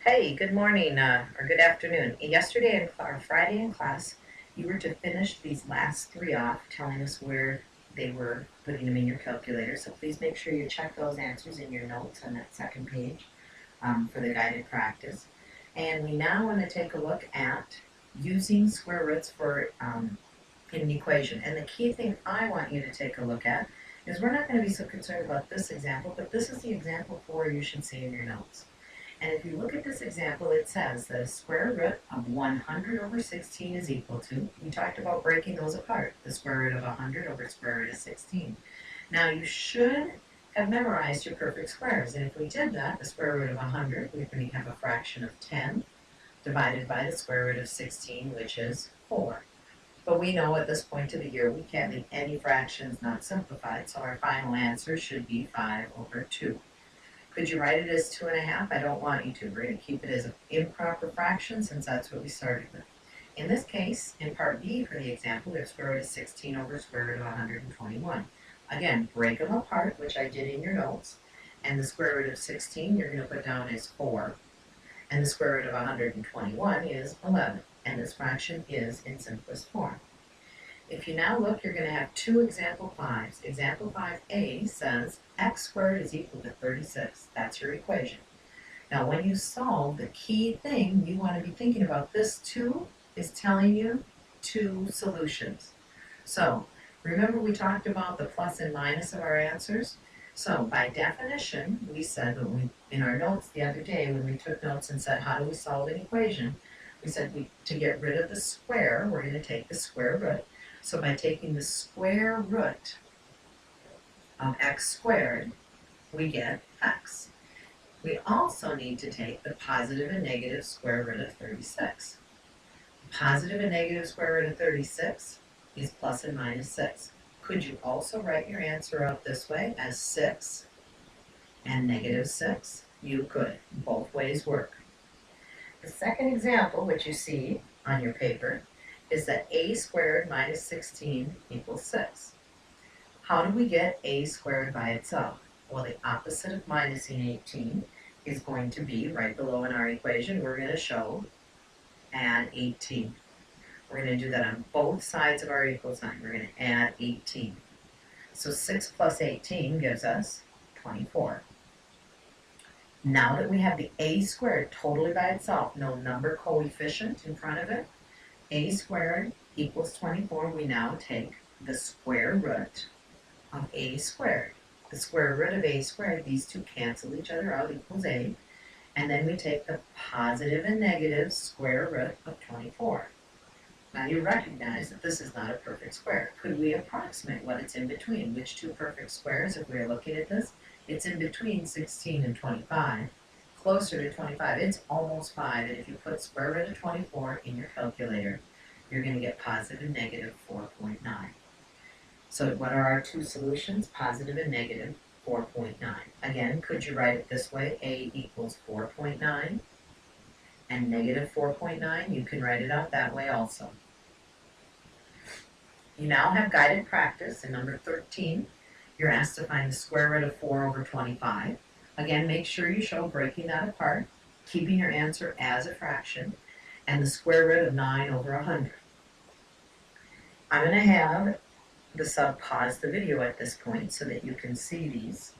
Hey, good morning or good afternoon. Yesterday or Friday in class, you were to finish these last three off, telling us where they were, putting them in your calculator. So please make sure you check those answers in your notes on that second page for the guided practice. And we now want to take a look at using square roots for in an equation. And the key thing I want you to take a look at is we're not going to be so concerned about this example, but this is the example 4 you should see in your notes. And if you look at this example, it says that a square root of 100 over 16 is equal to, we talked about breaking those apart, the square root of 100 over square root of 16. Now you should have memorized your perfect squares, and if we did that, the square root of 100, we're going to have a fraction of 10 divided by the square root of 16, which is 4. But we know at this point of the year we can't leave any fractions not simplified, so our final answer should be 5 over 2. Could you write it as 2.5? I don't want you to. We're going to keep it as an improper fraction since that's what we started with. In this case, in part B for the example, there's square root of 16 over square root of 121. Again, break them apart, which I did in your notes, and the square root of 16 you're going to put down as 4, and the square root of 121 is 11, and this fraction is in simplest form. If you now look, you're going to have two example 5s. Example 5a says x squared is equal to 36. That's your equation. Now when you solve, the key thing you want to be thinking about this 2 is telling you two solutions. So remember we talked about the plus and minus of our answers? So by definition, we said in our notes the other day when we took notes and said how do we solve an equation, we said to get rid of the square, we're going to take the square root. So by taking the square root of x squared, we get x. We also need to take the positive and negative square root of 36. Positive and negative square root of 36 is plus and minus 6. Could you also write your answer out this way as 6 and negative 6? You could. Both ways work. The second example, which you see on your paper, is that a squared minus 16 equals 6. How do we get a squared by itself? Well, the opposite of minusing 18 is going to be, right below in our equation, we're going to show add 18. We're going to do that on both sides of our equal sign. We're going to add 18. So 6 plus 18 gives us 24. Now that we have the a squared totally by itself, no number coefficient in front of it, a squared equals 24, we now take the square root of a squared. The square root of a squared, these two cancel each other out, equals a. And then we take the positive and negative square root of 24. Now you recognize that this is not a perfect square. Could we approximate what it's in between? Which two perfect squares, if we are looking at this? It's in between 16 and 25. Closer to 25, it's almost 5, and if you put square root of 24 in your calculator, you're going to get positive and negative 4.9. So what are our two solutions? Positive and negative 4.9. Again, could you write it this way? A equals 4.9 and negative 4.9. You can write it out that way also. You now have guided practice in number 13. You're asked to find the square root of 4 over 25. Again, make sure you show breaking that apart, keeping your answer as a fraction, and the square root of 9 over 100. I'm going to have the sub pause the video at this point so that you can see these.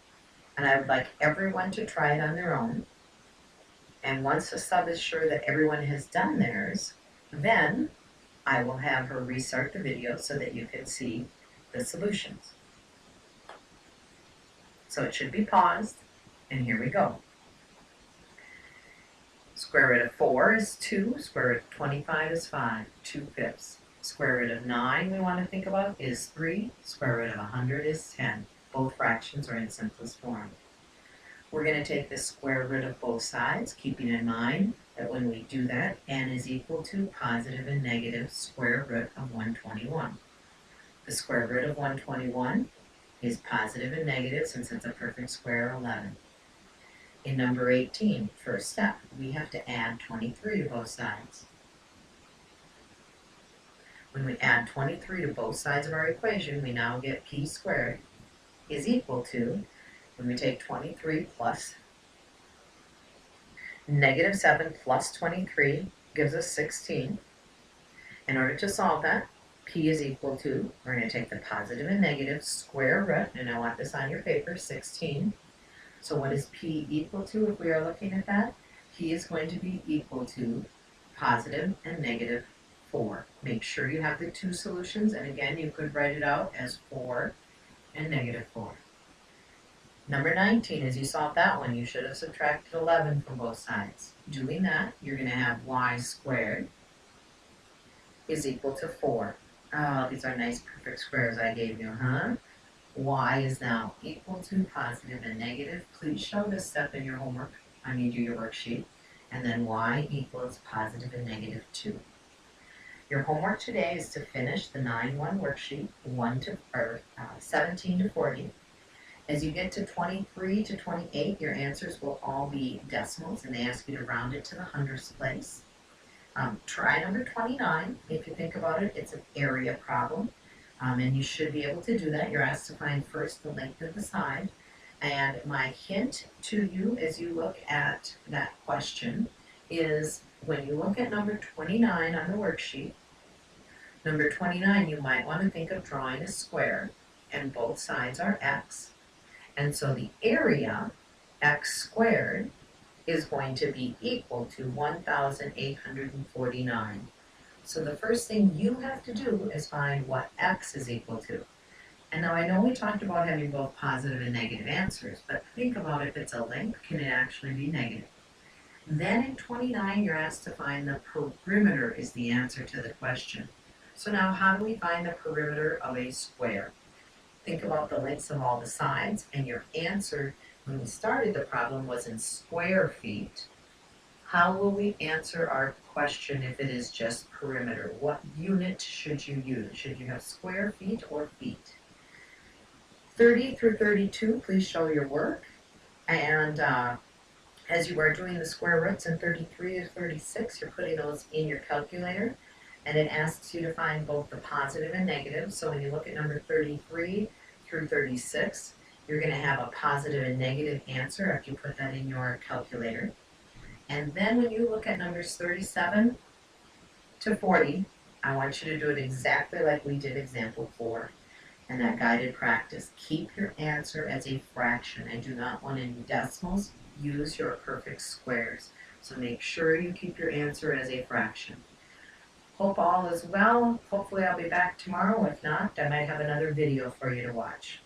And I would like everyone to try it on their own. And once the sub is sure that everyone has done theirs, then I will have her restart the video so that you can see the solutions. So it should be paused. And here we go. Square root of 4 is 2. Square root of 25 is 5, 2/5. Square root of 9 we want to think about is 3. Square root of 100 is 10. Both fractions are in simplest form. We're going to take the square root of both sides, keeping in mind that when we do that, n is equal to positive and negative square root of 121. The square root of 121 is positive and negative, since it's a perfect square, 11. In number 18, first step, we have to add 23 to both sides. When we add 23 to both sides of our equation, we now get p squared is equal to, when we take 23 plus Negative 7 plus 23 gives us 16. In order to solve that, p is equal to, we're going to take the positive and negative square root, and I want this on your paper, 16. So what is p equal to if we are looking at that? P is going to be equal to positive and negative 4. Make sure you have the two solutions, and again, you could write it out as 4 and negative 4. Number 19, as you solve that one, you should have subtracted 11 from both sides. Doing that, you're going to have y squared is equal to 4. Oh, these are nice perfect squares I gave you, huh? Y is now equal to positive and negative. Please show this step in your homework. I mean, do your worksheet. And then y equals positive and negative 2. Your homework today is to finish the 9-1 worksheet, 17 to 40. As you get to 23 to 28, your answers will all be decimals, and they ask you to round it to the hundredths place. Try number 29. If you think about it, it's an area problem, and you should be able to do that. You're asked to find first the length of the side. And my hint to you as you look at that question is when you look at number 29 on the worksheet, number 29, you might want to think of drawing a square, and both sides are x. And so the area, x squared, is going to be equal to 1,849. So the first thing you have to do is find what x is equal to. And now I know we talked about having both positive and negative answers, but think about if it's a length, can it actually be negative? Then in 29, you're asked to find the perimeter is the answer to the question. So now how do we find the perimeter of a square? Think about the lengths of all the sides, and your answer when we started the problem was in square feet. How will we answer our question if it is just perimeter? What unit should you use? Should you have square feet or feet? 30 through 32, please show your work. And as you are doing the square roots in 33 to 36, you're putting those in your calculator, and it asks you to find both the positive and negative. So when you look at number 33 through 36, you're going to have a positive and negative answer after you put that in your calculator. And then when you look at numbers 37 to 40, I want you to do it exactly like we did example 4 and that guided practice. Keep your answer as a fraction. I do not want any decimals. Use your perfect squares. So make sure you keep your answer as a fraction. Hope all is well. Hopefully I'll be back tomorrow. If not, I might have another video for you to watch.